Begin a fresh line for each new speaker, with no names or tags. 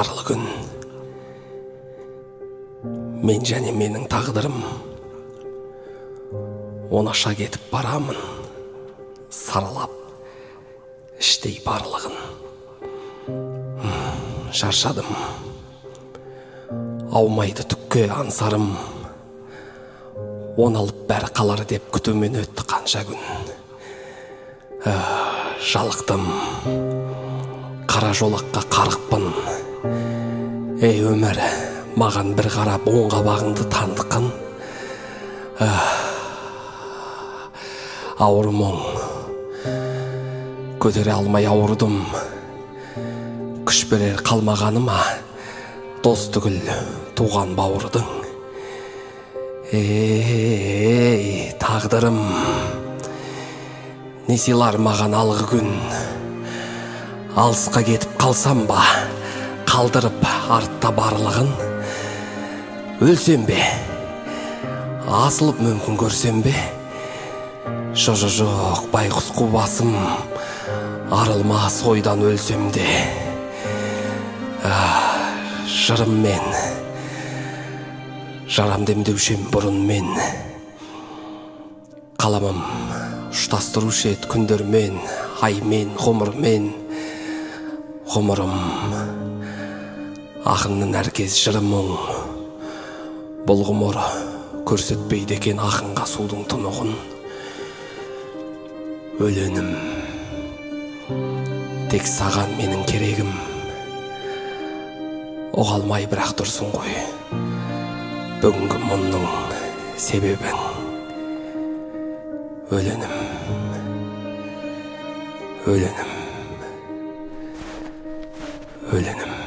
қарлы күн. Мен және менің тағдырым онаша кетіп барамын, саралап іштей барлығын. Шаршадым, аумайды түкке аңсарым, оналып бәрі қалар деп күтумен өтті қанша күн. Жалықтым, қара жолаққа қарықпын. Ей өмір, маған бір қарап оң қабағыңды танытқын. Ауыр мұң, көтере алмай ауырдым. Күш берер қалмағаныма, дос түгіл туған бауырдың. Ей тағдырым, не сыйлар маған алғы күн? Алысқа кетіп қалсам ба, қалдырып артта барлығын? Өлсем бе, асылып мүмкін көрсем бе? Жоқ, байқұс қубасым, арылмас ойдан өлсем де. Жырым мен, жарам демдеушем бұрын мен. Қаламым ұштастырушы ет күндермен, аймен, ғұмырмен. Ғұмырым, ақынның әркез жыры мұң. Бұл ғұмыр көрсетпейді екен ақынға судың тұнығын. Өлөнім, тек саған менің керегім. Оғалмай бірақ тұрсын ғой, бүгінгі мұңның себебін. Өлөнім, өлөнім, өлөнім.